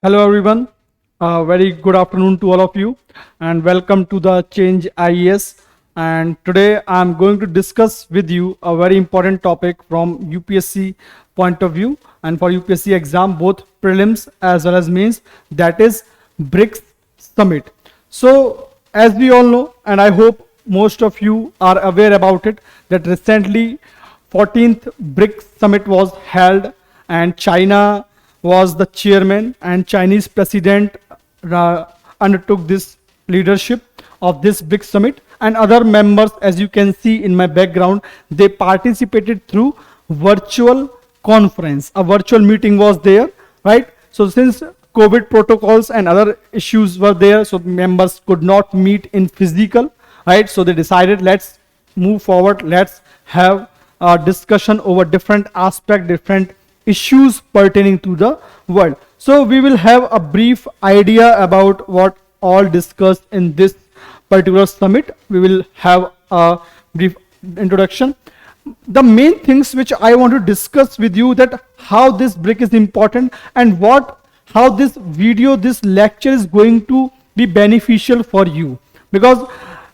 Hello everyone, very good afternoon to all of you and welcome to the Change IAS. And today I'm going to discuss with you a very important topic from UPSC point of view and for UPSC exam, both prelims as well as mains, that is BRICS Summit. So as we all know, and I hope most of you are aware about it, that recently 14th BRICS Summit was held and China was the chairman and Chinese president undertook this leadership of this BRICS summit, and other members, as you can see in my background, they participated through virtual conference. A virtual meeting was there, right? So since COVID protocols and other issues were there, so members could not meet in physical, right? So they decided, let's move forward, let's have a discussion over different aspect, different issues pertaining to the world. So we will have a brief idea about what all discussed in this particular summit. We will have a brief introduction. The main things which I want to discuss with you, that how this BRIC is important and how this video, this lecture is going to be beneficial for you. Because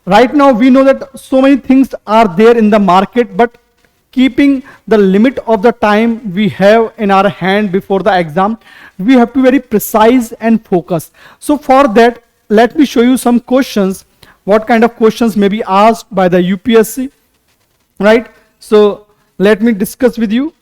right now we know that so many things are there in the market, but keeping the limit of the time we have in our hand before the exam, we have to be very precise and focused. So for that, let me show you some questions, what kind of questions may be asked by the UPSC, right? So let me discuss with you.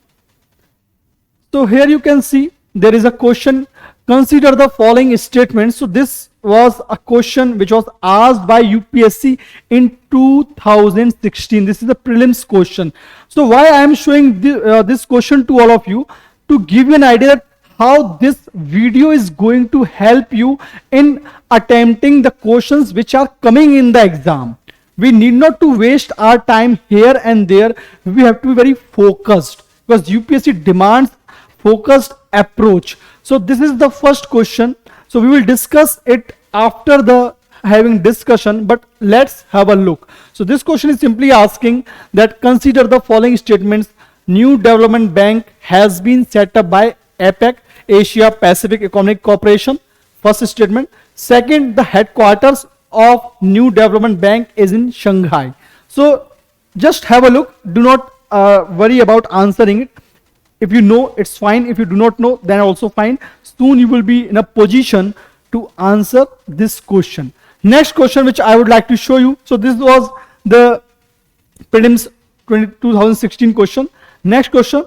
So here you can see there is a question, consider the following statements. So this was a question which was asked by UPSC in 2016. This is a prelims question. So why I am showing this question to all of you, to give you an idea that how this video is going to help you in attempting the questions which are coming in the exam. We need not to waste our time here and there. We have to be very focused because UPSC demands focused approach. So this is the first question. So we will discuss it after the having discussion, but let's have a look. So this question is simply asking that consider the following statements. New Development Bank has been set up by APEC, Asia Pacific Economic Cooperation. First statement. Second, the headquarters of New Development Bank is in Shanghai. So just have a look. Do not worry about answering it. If you know, it's fine. If you do not know, then also fine. Soon you will be in a position to answer this question. Next question which I would like to show you. So this was the prelims 2016 question. Next question.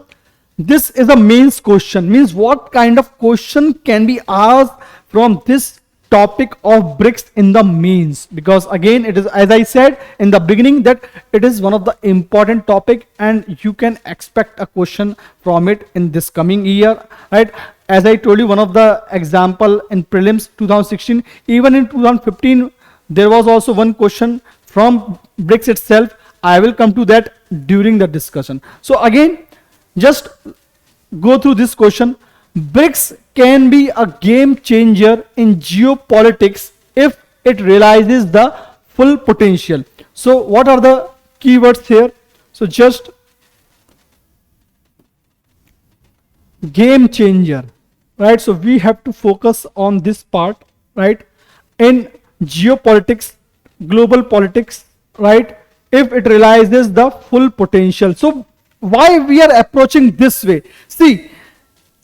This is a mains question. Means what kind of question can be asked from this topic of BRICS in the mains, because again it is, as I said in the beginning, that it is one of the important topic and you can expect a question from it in this coming year, right? As I told you, one of the example in prelims 2016, even in 2015 there was also one question from BRICS itself. I will come to that during the discussion. So again, just go through this question. BRICS can be a game changer in geopolitics if it realizes the full potential. So what are the keywords here? So just game changer, right? So we have to focus on this part, right? In geopolitics, global politics, right? If it realizes the full potential. So why we are approaching this way? See,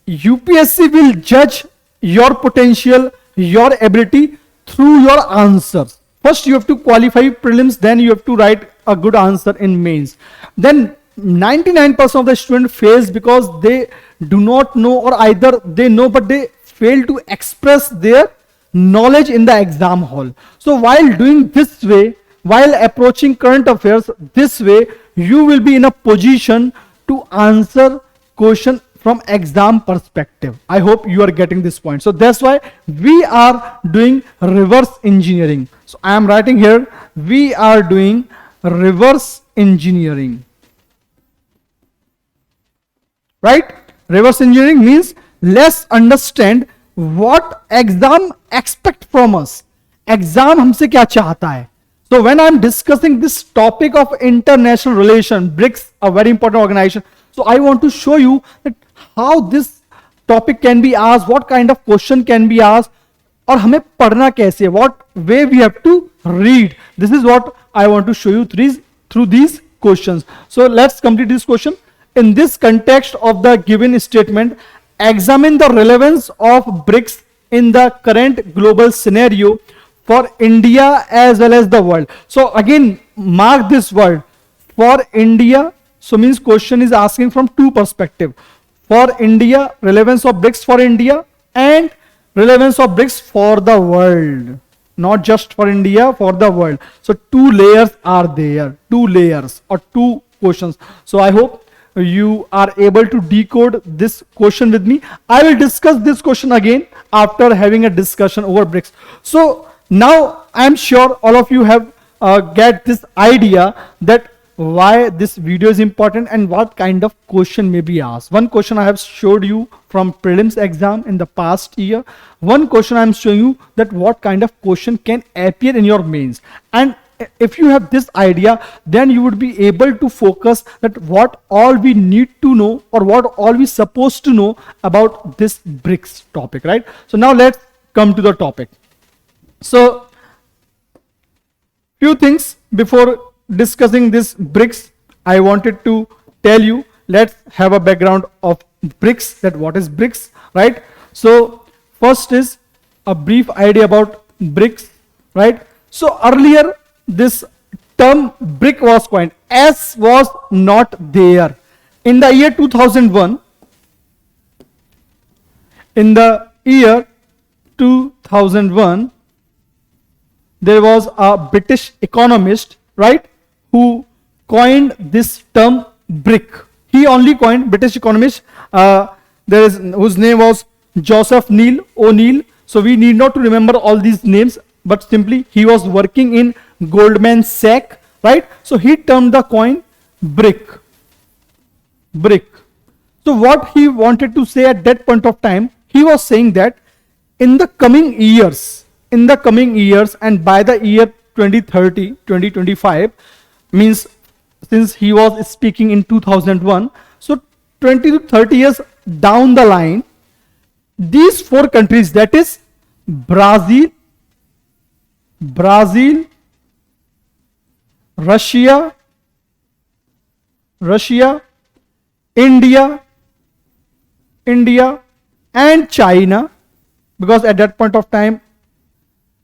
UPSC will judge your potential, your ability through your answers. First you have to qualify prelims, then you have to write a good answer in mains. Then 99% of the students fails because they do not know, or either they know but they fail to express their knowledge in the exam hall. So while doing this way, while approaching current affairs this way, you will be in a position to answer question from exam perspective. I hope you are getting this point. So that's why we are doing reverse engineering. So I am writing here, we are doing reverse engineering, right? Reverse engineering means let's understand what exam expect from us. Exam हमसे क्या चाहता है? So when I'm discussing this topic of international relation, BRICS, a very important organization, so I want to show you that how this topic can be asked, what kind of question can be asked, और हमें पढ़ना कैसे, what way we have to read. This is what I want to show you through these questions. So let's complete this question. In this context of the given statement, examine the relevance of BRICS in the current global scenario for India as well as the world. So again, mark this word, for India. So means question is asking from two perspectives. For India, relevance of BRICS for India, and relevance of BRICS for the world. Not just for India, for the world. So two layers are there, two layers or two questions. So I hope you are able to decode this question with me. I will discuss this question again after having a discussion over BRICS. So now I am sure all of you have get this idea that why this video is important and what kind of question may be asked. One question I have showed you from prelims exam in the past year. One question I am showing you that what kind of question can appear in your mains. And if you have this idea, then you would be able to focus that what all we need to know or what all we supposed to know about this BRICS topic, right? So now let's come to the topic. So few things before discussing this BRICS, I wanted to tell you, let's have a background of BRICS, that what is BRICS, right? So first is a brief idea about BRICS, right? So earlier this term BRIC was coined. S was not there. In the year 2001, in the year 2001, there was a British economist, right, who coined this term BRIC. He only coined, British economist, whose name was Joseph Neil O'Neill. So we need not to remember all these names, but simply he was working in Goldman Sachs, right? So he termed the coin BRIC. BRIC. So what he wanted to say at that point of time, he was saying that in the coming years, and by the year 2030, 2025, means since he was speaking in 2001, so 20 to 30 years down the line, these four countries, that is Brazil, Russia, India, and China, because at that point of time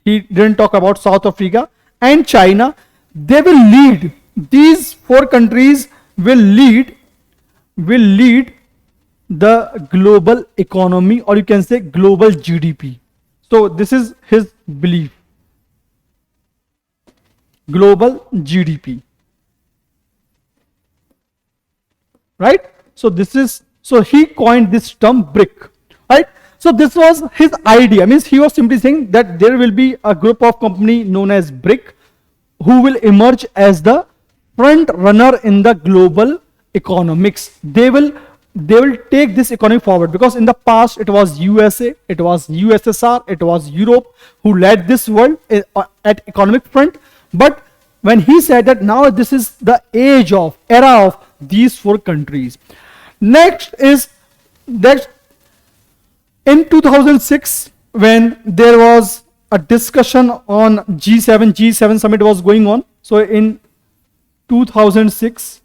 he didn't talk about South Africa, and China, they will lead. These four countries will lead the global economy, or you can say global GDP. So this is his belief. Global GDP, right? So this is, so he coined this term BRIC, right? So this was his idea. Means he was simply saying that there will be a group of company known as BRIC who will emerge as the front runner in the global economics. They will take this economy forward, because in the past it was USA, it was USSR, it was Europe who led this world at economic front. But when he said that now this is the era of these four countries. Next is that in 2006, when there was a discussion on G7 summit was going on. So in 2006,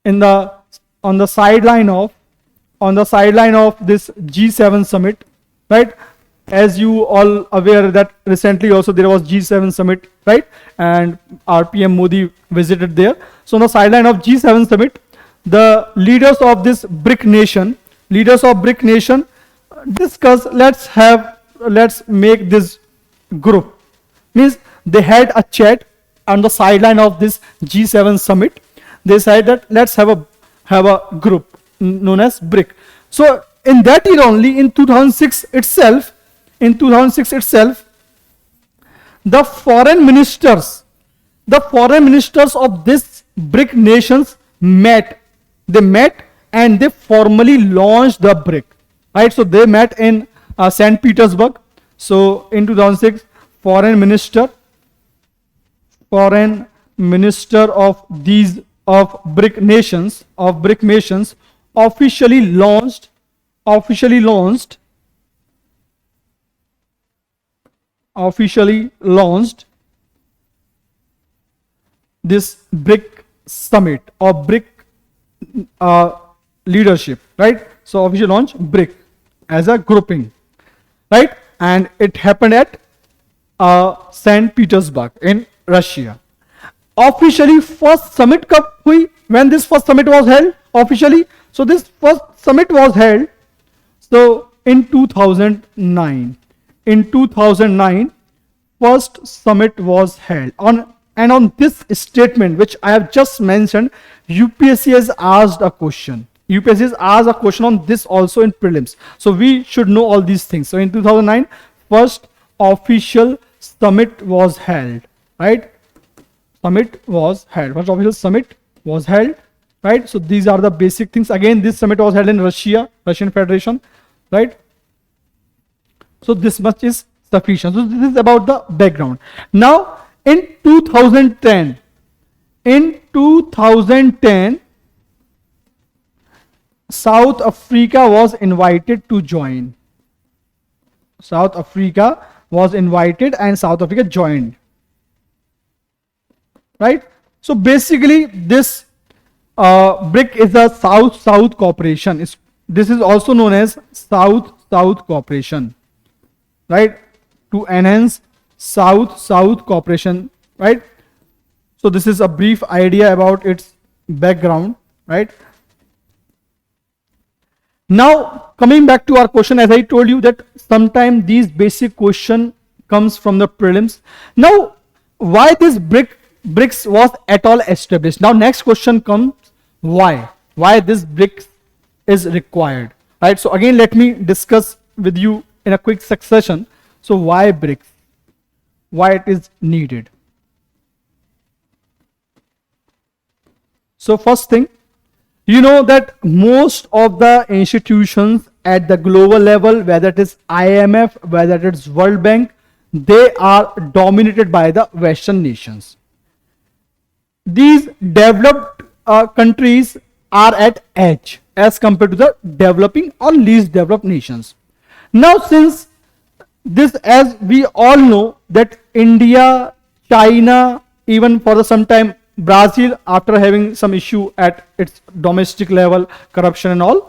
on the sideline of this G7 summit, right? As you all aware that recently also there was G7 summit, right? And our PM Modi visited there. So on the sideline of G7 summit, the leaders of this BRIC nation discuss, let's make this group. Means they had a chat on the sideline of this G7 summit. They said that let's have a group known as BRIC. So in that year only, in 2006 itself, the foreign ministers of this BRIC nations met. They met and they formally launched the BRIC, right? So they met in St. Petersburg. So in 2006, foreign minister of BRIC nations officially launched officially launched this BRIC summit or BRIC leadership, right? So officially launched BRIC as a grouping, right? And it happened at St. Petersburg in Russia. Officially first summit कब हुई? When this first summit was held officially? So this first summit was held so in 2009. In 2009, first summit was held on this statement which I have just mentioned, UPSC has asked a question. UPSC has asked a question on this also in prelims. So we should know all these things. So in 2009, first official summit was held, right? Summit was held. First official summit was held, right? So these are the basic things. Again, this summit was held in Russia, Russian Federation, right? So this much is sufficient. So this is about the background. Now in 2010, South Africa was invited to join. South Africa was invited and South Africa joined. Right? So basically this BRIC is a South-South cooperation. This is also known as South-South cooperation. Right? To enhance South-South cooperation. Right? So this is a brief idea about its background. Right? Now coming back to our question, as I told you that sometimes these basic question comes from the prelims. Now why this BRICS was at all established? Now next question comes, why this BRICS is required, right? So again let me discuss with you in a quick succession. So why BRICS, why it is needed? So first thing, you know that most of the institutions at the global level, whether it is IMF, whether it is World Bank, they are dominated by the Western nations. These developed countries are at edge as compared to the developing or least developed nations. Now since this, as we all know that India, China, even for some time Brazil, after having some issue at its domestic level, corruption and all,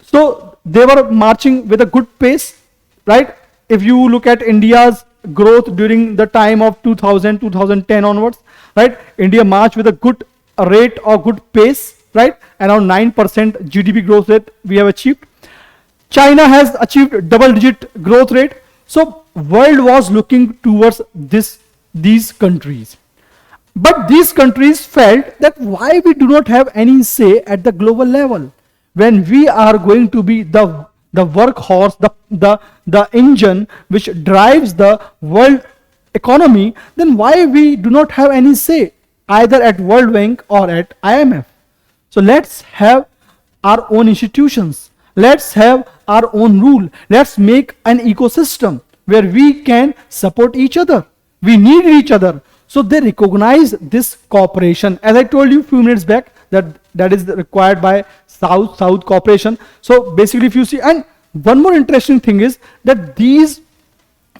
so they were marching with a good pace, right? If you look at India's growth during the time of 2000, 2010 onwards, right? India marched with a good rate or good pace, right? Around 9% GDP growth rate we have achieved. China has achieved double-digit growth rate. So world was looking towards these countries. But these countries felt that why we do not have any say at the global level when we are going to be the workhorse, the engine which drives the world economy, then why we do not have any say either at World Bank or at IMF? So let's have our own institutions. Let's have our own rule. Let's make an ecosystem where we can support each other. We need each other. So they recognize this cooperation. As I told you a few minutes back, that is required by South-South cooperation. So basically if you see, and one more interesting thing is that these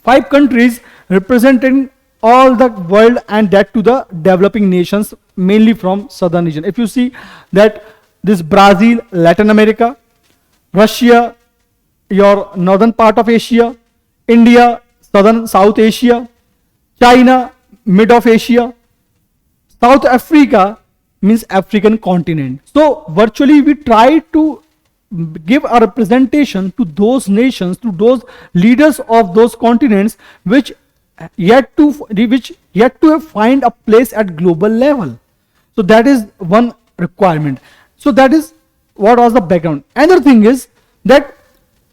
5 countries representing all the world and that to the developing nations, mainly from southern region. If you see that this Brazil, Latin America, Russia, your northern part of Asia, India, South Asia, China, mid of Asia, South Africa means African continent. So virtually we try to give a representation to those nations, to those leaders of those continents which yet to find a place at global level. So that is one requirement. So that is what was the background. Another thing is that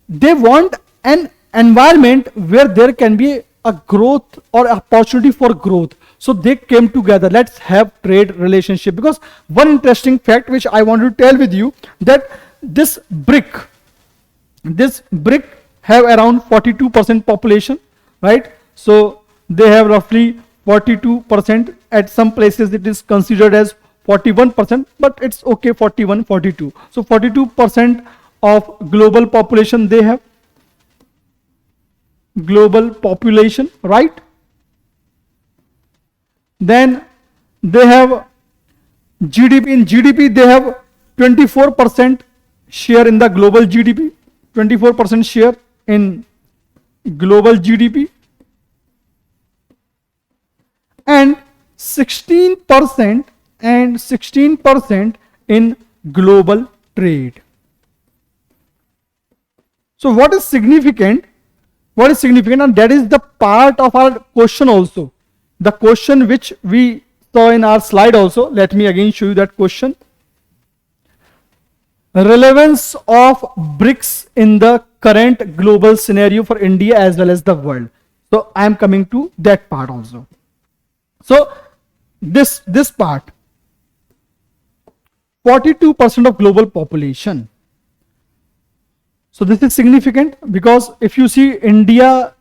they want an environment where there can be a growth or opportunity for growth. So they came together. Let's have trade relationship, because one interesting fact which I want to tell with you, that this BRIC have around 42% population, right? So they have roughly 42%. At some places it is considered as 41%, but it's okay, 41, 42. So 42% of global population they have. Global population, right? Then they have GDP. In GDP they have 24% share in the global GDP, 24% share in global GDP, and 16% in global trade. So what is significant? What is significant? And that is the part of our question also. The question which we saw in our slide also. Let me again show you that question. Relevance of BRICS in the current global scenario for India as well as the world. So I am coming to that part also. So this part, 42% of global population. So this is significant because if you see India,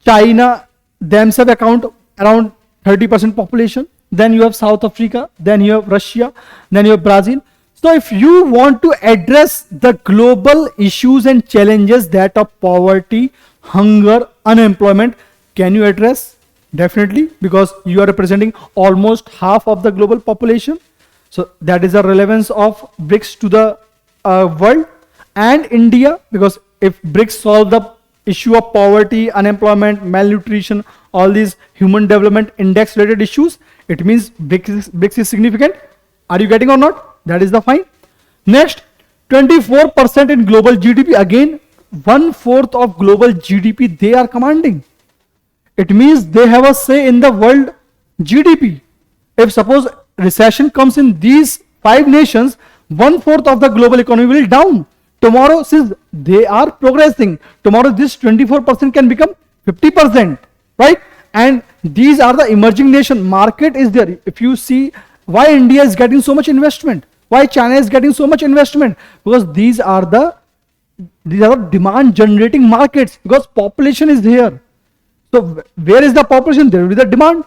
China themselves account around 30% population. Then you have South Africa, then you have Russia, then you have Brazil. So if you want to address the global issues and challenges that are poverty, hunger, unemployment, can you address? Definitely, because you are representing almost half of the global population. So that is the relevance of BRICS to the world and India, because if BRICS solve the issue of poverty, unemployment, malnutrition, all these human development index related issues, it means BRICS is significant. Are you getting or not? That is the fine. Next, 24% in global GDP. Again, 1/4 of global GDP they are commanding. It means they have a say in the world GDP. If suppose recession comes in these 5 nations, 1/4 of the global economy will down. Tomorrow, since they are progressing, tomorrow this 24% can become 50%, right? And these are the emerging nation. Market is there. If you see why India is getting so much investment, why China is getting so much investment, because these are the demand generating markets, because population is here. So where is the population? There will be the demand.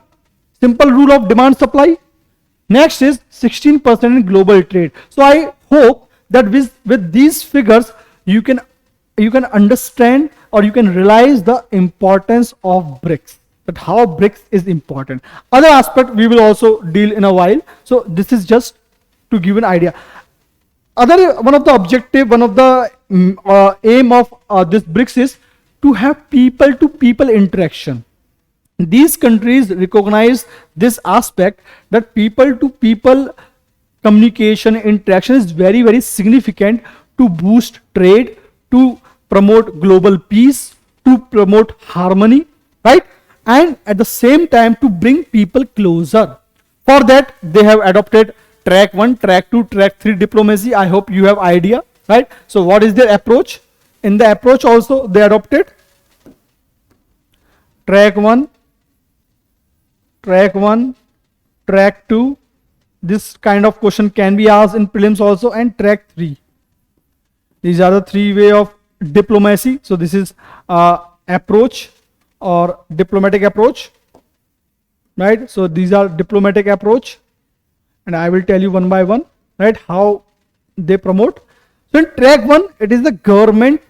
Simple rule of demand supply. Next is 16% in global trade. So I hope that with these figures you can understand or you can realize the importance of BRICS, that how BRICS is important. Other aspect we will also deal in a while. So this is just to give an idea. One of the objective, one of the aim of this BRICS is to have people to people interaction. These countries recognize this aspect, that people to people communication, interaction is very, very significant to boost trade, to promote global peace, to promote harmony, right? And at the same time to bring people closer. For that they have adopted track 1, track 2, track 3 diplomacy. I hope you have idea, right? So what is their approach? In the approach also they adopted track 1, track 2. This kind of question can be asked in prelims also, and track 3. These are the 3 way of diplomacy. So this is approach or diplomatic approach, right? So these are diplomatic approach, and I will tell you one by one, right, how they promote. So in track 1, it is the government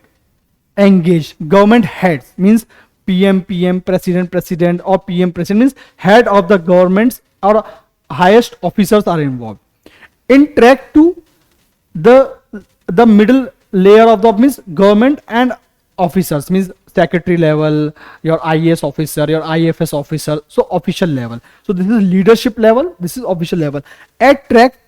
engaged, government heads, means PM, president, or PM, president, means head of the governments or highest officers are involved. In track 2, the middle layer of the means government and officers, means secretary level, your IAS officer, your IFS officer, so official level. So this is leadership level, this is official level. At track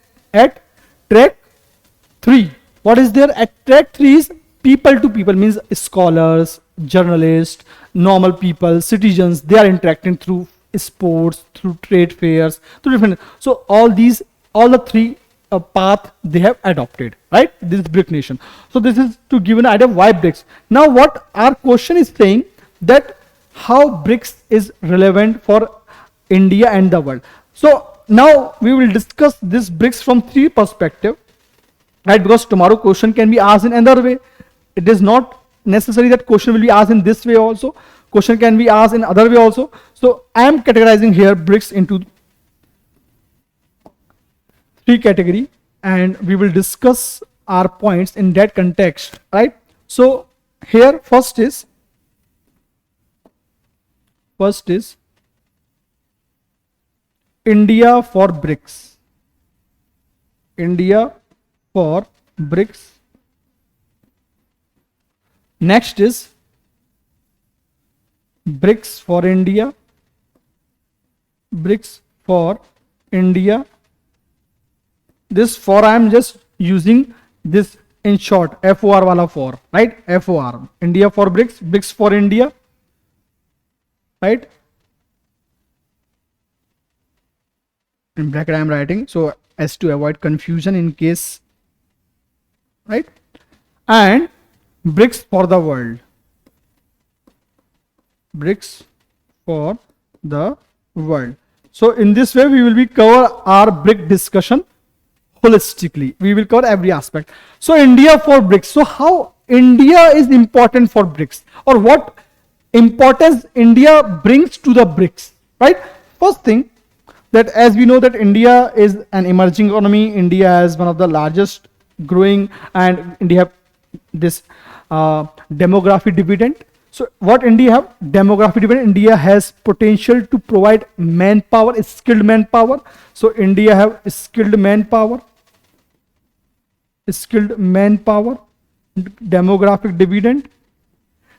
3, what is there? At track 3 is people to people, means scholars, journalists, normal people, citizens. They are interacting through sports, through trade fairs, through different. So all the 3 path they have adopted, right? This is BRIC nation. So this is to give an idea of why BRICS. Now what our question is saying, that how BRICS is relevant for India and the world. So now we will discuss this BRICS from 3 perspectives, right? Because tomorrow question can be asked in another way. It is not necessary that question will be asked in this way also. Question can be asked in other way also. So I am categorizing here BRICS into 3 category, and we will discuss our points in that context, right? So here first is India for BRICS. India for BRICS. Next is BRICS for India. BRICS for India. This for I am just using this in short, FOR wala for, right? FOR. India for BRICS, BRICS for India, right? In bracket I am writing so as to avoid confusion in case, right? And BRICS for the world. BRICS for the world. So in this way we will be cover our BRIC discussion holistically. We will cover every aspect. So India for BRICS. So how India is important for BRICS, or what importance India brings to the BRICS, right? First thing, that as we know that India is an emerging economy, India is one of the largest growing, and India have this demographic dividend. So what India have? Demographic dividend. India has potential to provide manpower, skilled manpower. So India have skilled manpower, demographic dividend.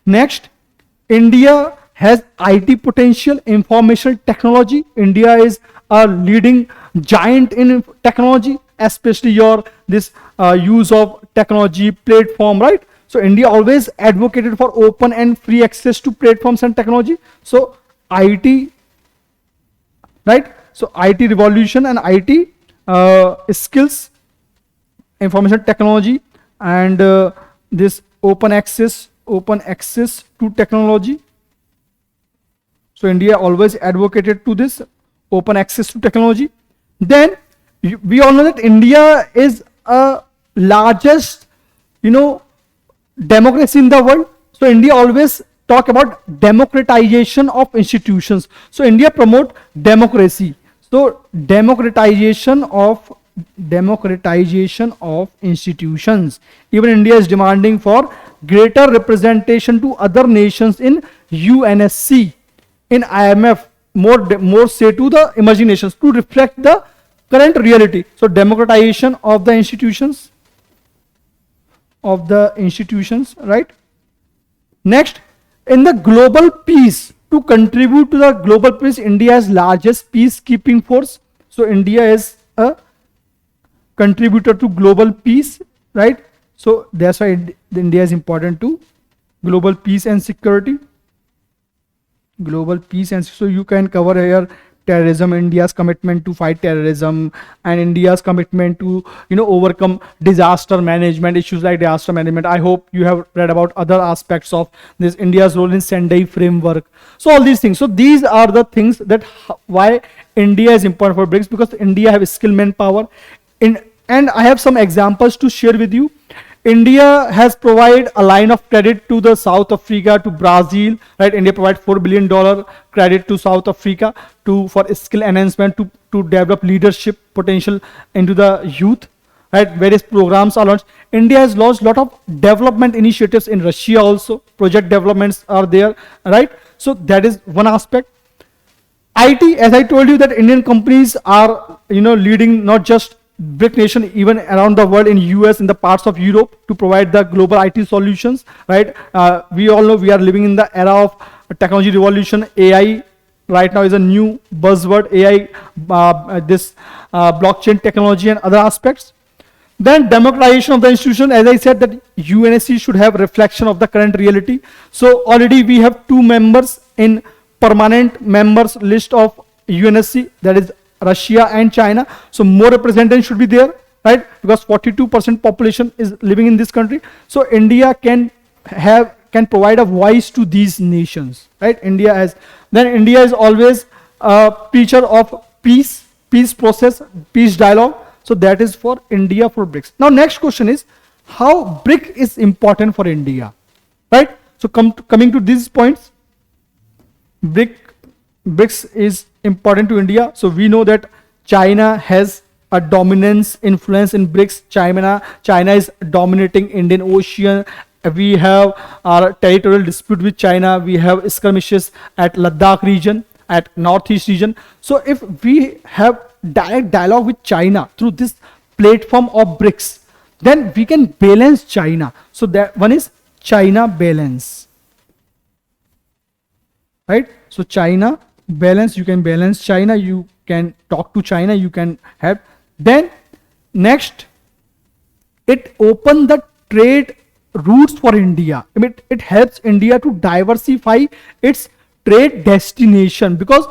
Next, India has IT potential, information technology. India is a leading giant in technology, especially your this use of technology platform, right? So India always advocated for open and free access to platforms and technology. So IT, right? So IT revolution and IT skills, information technology, and this open access to technology. So India always advocated to this open access to technology. Then we all know that India is a largest, democracy in the world. So India always talk about democratization of institutions. So India promote democracy. So democratization of institutions. Even India is demanding for greater representation to other nations in UNSC, in IMF, more say to the emerging nations to reflect the current reality. So democratization of the institutions, right? Next, in the global peace, to contribute to the global peace, India's largest peacekeeping force. So India is a contributor to global peace, right? So that's why India is important to global peace and security. So you can cover here terrorism, India's commitment to fight terrorism, and India's commitment to overcome disaster management, issues like disaster management. I hope you have read about other aspects of this, India's role in Sendai framework. So all these things. So these are the things that why India is important for BRICS, because India have skill manpower. And I have some examples to share with you. India has provided a line of credit to the South Africa, to Brazil, right? India provides $4 billion credit to South Africa for skill enhancement, to develop leadership potential into the youth, right? Various programs are launched. India has launched a lot of development initiatives in Russia also. Project developments are there, right? So that is one aspect. IT, as I told you, that Indian companies are leading not just BRIC nation, even around the world, in US, in the parts of Europe, to provide the global IT solutions, right? We all know we are living in the era of technology revolution. AI right now is a new buzzword, AI, blockchain technology and other aspects. Then democratization of the institution, as I said, that UNSC should have reflection of the current reality. So already we have 2 members in permanent members list of UNSC, that is Russia and China. So more representation should be there, right? Because 42% population is living in this country. So India can provide a voice to these nations, right? India is always a preacher of peace process, peace dialogue. So that is for India for BRICS. Now next question is, how BRIC is important for India, right? So coming to these points, BRICS is important to India. So we know that China has a dominance influence in BRICS. China is dominating Indian Ocean. We have our territorial dispute with China. We have skirmishes at Ladakh region, at Northeast region. So if we have direct dialogue with China through this platform of BRICS, then we can balance China. So that one is China balance, right? So China balance, you can balance China, you can talk to China, you can have. Then next, it open the trade routes for India. I mean, it helps India to diversify its trade destination, because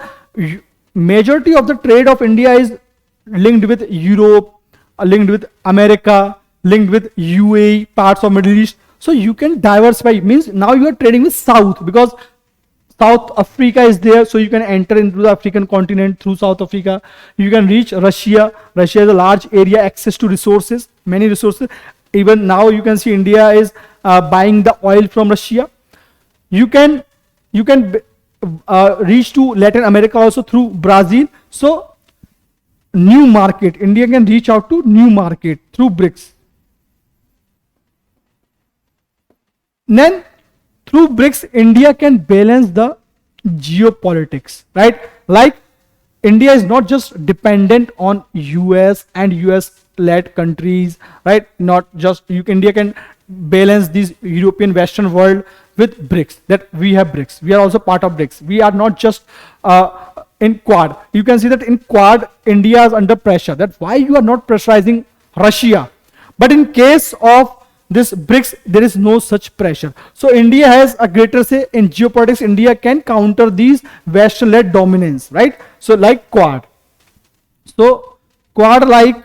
majority of the trade of India is linked with Europe, linked with America, linked with UAE, parts of Middle East. So you can diversify, means now you are trading with South, because South Africa is there, so you can enter into the African continent through South Africa. You can reach Russia. Russia has a large area, access to resources, many resources. Even now you can see India is buying the oil from Russia. You can reach to Latin America also through Brazil. So new market, India can reach out to new market through BRICS. Then through BRICS, India can balance the geopolitics, right? Like India is not just dependent on US and US-led countries, right? Not just India can balance this European Western world with BRICS. That we have BRICS. We are also part of BRICS. We are not just in Quad. You can see that in Quad, India is under pressure. That's why you are not pressurizing Russia. But in case of this BRICS, there is no such pressure. So India has a greater say in geopolitics. India can counter these Western-led dominance, right? So like Quad. So Quad-like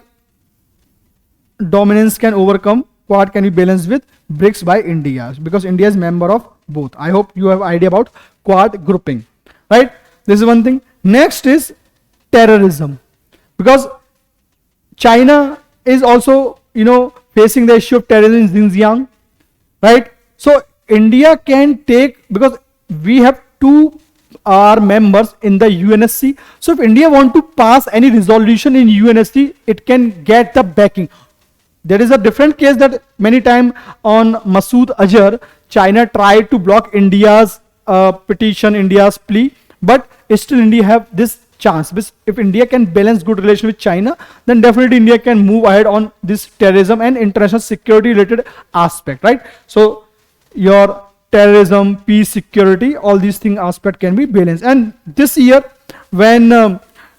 dominance can overcome. Quad can be balanced with BRICS by India, because India is member of both. I hope you have idea about Quad grouping, right? This is one thing. Next is terrorism, because China is also, facing the issue of terrorism in Xinjiang, right? So India can take, because we have two are members in the UNSC. So if India want to pass any resolution in UNSC, it can get the backing. There is a different case that many times on Masood Azhar, China tried to block India's petition, India's plea, but still India have this chance. If India can balance good relation with China, then definitely India can move ahead on this terrorism and international security related aspect, right? So your terrorism, peace, security, all these things aspect can be balanced. And this year when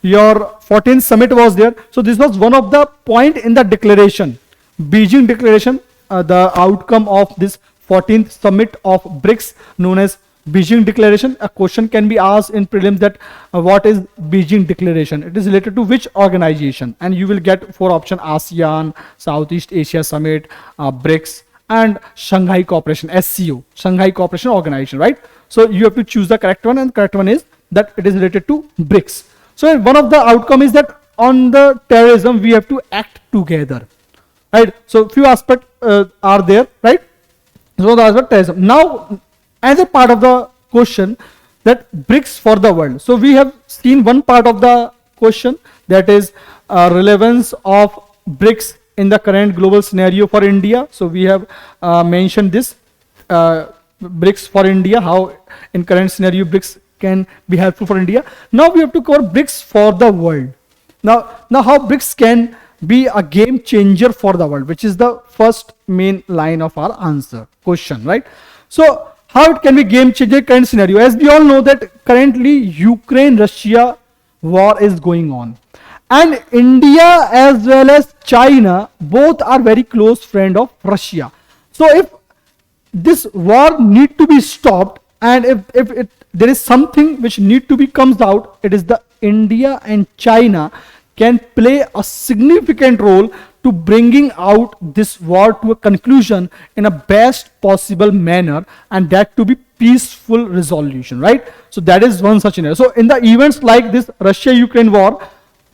your 14th summit was there, so this was one of the point in the declaration, Beijing declaration, the outcome of this 14th summit of BRICS known as Beijing Declaration. A question can be asked in prelims that what is Beijing Declaration? It is related to which organization? And you will get 4 options: ASEAN, Southeast Asia Summit, BRICS, and Shanghai Cooperation, SCO, Shanghai Cooperation Organization, right? So you have to choose the correct one, and the correct one is that it is related to BRICS. So one of the outcome is that on the terrorism, we have to act together, right? So few aspects are there, right? So that's what terrorism. Now, another part of the question, that BRICS for the world. So we have seen one part of the question, that is relevance of BRICS in the current global scenario for India. So we have mentioned this BRICS for India, how in current scenario BRICS can be helpful for India. Now we have to cover BRICS for the world. Now how BRICS can be a game changer for the world, which is the first main line of our answer question, right? So how it can be game changer current scenario? As we all know that currently Ukraine-Russia war is going on, and India as well as China both are very close friend of Russia. So if this war need to be stopped, and if there is something which need to be comes out, it is the India and China can play a significant role to bringing out this war to a conclusion in a best possible manner, and that to be peaceful resolution, right? So that is one such scenario. So in the events like this Russia-Ukraine war,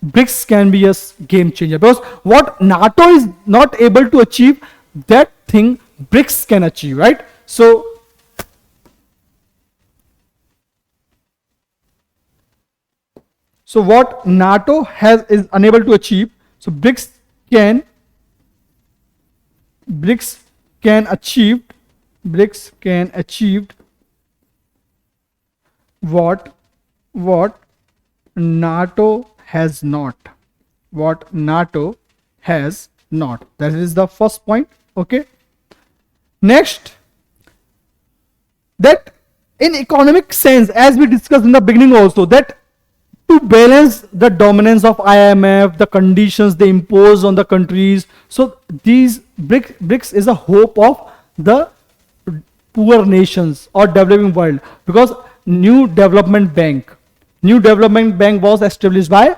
BRICS can be a game changer, because what NATO is not able to achieve, that thing BRICS can achieve, right? So what NATO is unable to achieve, So BRICS can achieve what NATO has not. What NATO has not. That is the first point. Okay. Next, that in economic sense, as we discussed in the beginning also, that to balance the dominance of IMF, the conditions they impose on the countries, so these BRICS is a hope of the poor nations or developing world, because new development bank was established by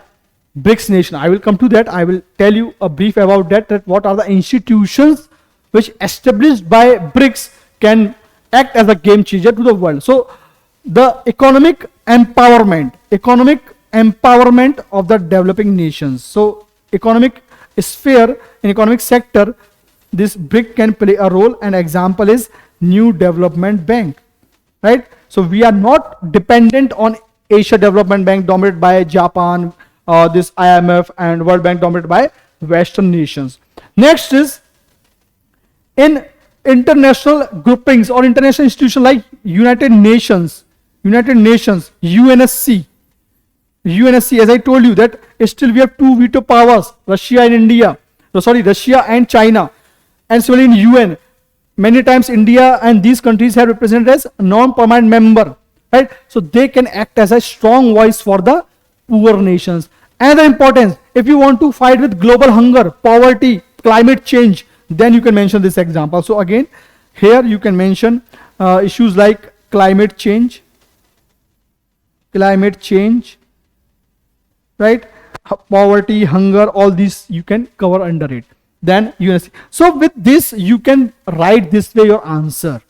BRICS nation. I will come to that. I will tell you a brief about that what are the institutions which established by BRICS can act as a game changer to the world. So the economic empowerment of the developing nations. So economic sphere, in economic sector, this BRIC can play a role. An example is New Development Bank, right? So we are not dependent on Asia Development Bank dominated by Japan, this IMF and World Bank dominated by Western nations. Next is in international groupings or international institutions like United Nations, UNSC, as I told you that still we have two veto powers, Russia and China. And similarly in UN, many times India and these countries have represented as non-permanent member, right? So they can act as a strong voice for the poor nations. Another importance, if you want to fight with global hunger, poverty, climate change, then you can mention this example. So again, here you can mention issues like climate change, right? Poverty, hunger, all these you can cover under it. Then UNSC. So with this, you can write this way your answer.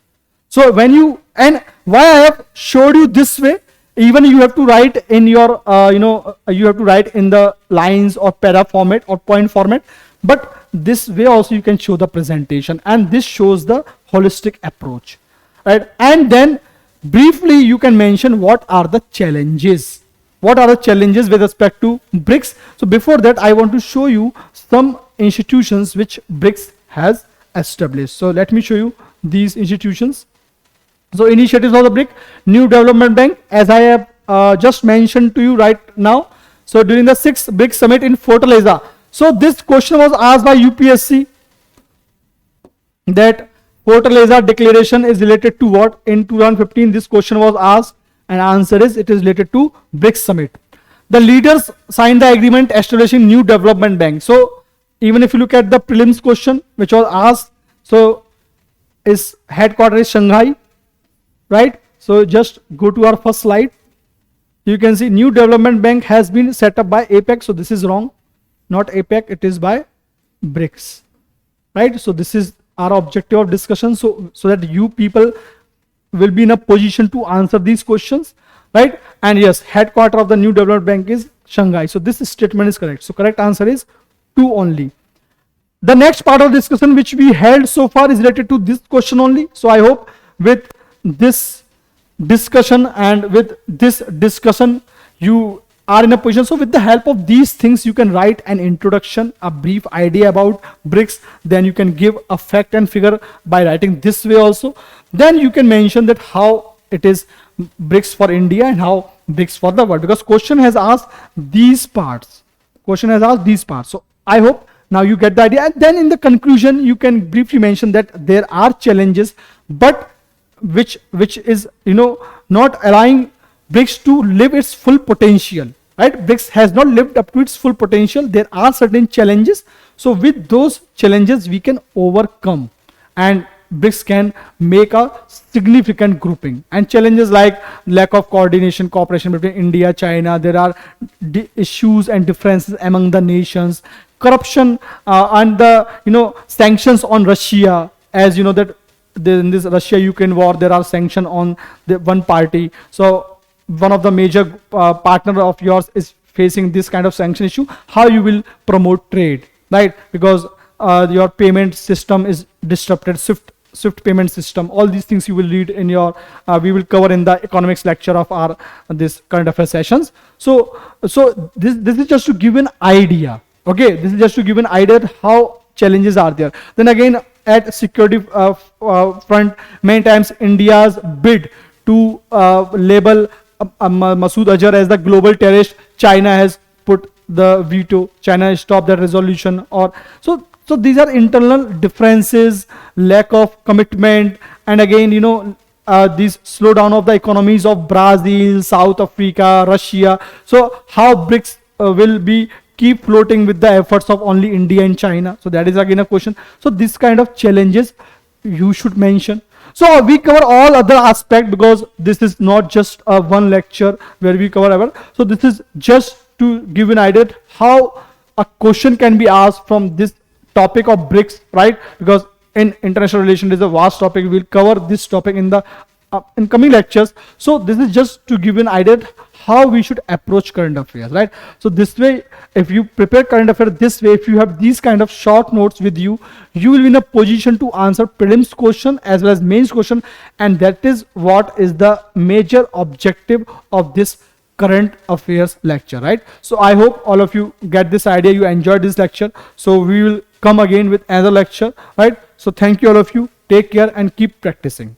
So when you, and why I have showed you this way, even you have to write in your, you have to write in the lines or para format or point format, but this way also you can show the presentation, and this shows the holistic approach, right? And then briefly you can mention what are the challenges. What are the challenges with respect to BRICS? So before that, I want to show you some institutions which BRICS has established. So let me show you these institutions. So initiatives of the BRIC, New Development Bank, as I have just mentioned to you right now. So during the 6th BRICS summit in Fortaleza. So this question was asked by UPSC, that Fortaleza declaration is related to what? In 2015 this question was asked, and answer is it is related to BRICS summit. The leaders signed the agreement establishing New Development Bank. So even if you look at the prelims question which was asked, so its headquarters is Shanghai, right? So just go to our first slide. You can see New Development Bank has been set up by APEC. So this is wrong, not APEC, it is by BRICS, right? So this is our objective of discussion, so that you people will be in a position to answer these questions, right? And yes, headquarter of the New Development Bank is Shanghai. So this statement is correct. So correct answer is 2 only. The next part of discussion which we held so far is related to this question only. So I hope with this discussion you are in a position. So with the help of these things, you can write an introduction, a brief idea about BRICS. Then you can give a fact and figure by writing this way also. Then you can mention that how it is BRICS for India and how BRICS for the world, because question has asked these parts. So I hope now you get the idea. And then in the conclusion, you can briefly mention that there are challenges, but which is not allowing BRICS to live its full potential, right? BRICS has not lived up to its full potential. There are certain challenges. So with those challenges, we can overcome, and BRICS can make a significant grouping. And challenges like lack of coordination, cooperation between India, China. There are issues and differences among the nations. Corruption and the sanctions on Russia, as you know that in this Russia-Ukraine war, there are sanctions on the one party. So one of the major partner of yours is facing this kind of sanction issue. How you will promote trade, right? Because your payment system is disrupted, Swift payment system. All these things you will read in your, we will cover in the economics lecture of our this current affairs sessions. So this is just to give an idea, Okay, this is just to give an idea how challenges are there. Then again, at security front, many times India's bid to label Masood Azhar as the global terrorist, China has put the veto. China has stopped that resolution. Or so these are internal differences, lack of commitment, and again, this slowdown of the economies of Brazil, South Africa, Russia. So how BRICS will be keep floating with the efforts of only India and China? So that is again a question. So this kind of challenges you should mention. So we cover all other aspect, because this is not just a one lecture where we cover ever. So this is just to give an idea how a question can be asked from this topic of BRICS, right? Because in international relations is a vast topic. We'll cover this topic in the incoming lectures. So this is just to give an idea how we should approach current affairs, right? So this way, if you prepare current affairs this way, if you have these kind of short notes with you, you will be in a position to answer prelims question as well as mains question, and that is what is the major objective of this current affairs lecture, right? So I hope all of you get this idea, you enjoyed this lecture. So we will come again with another lecture, right? So thank you all of you, take care and keep practicing.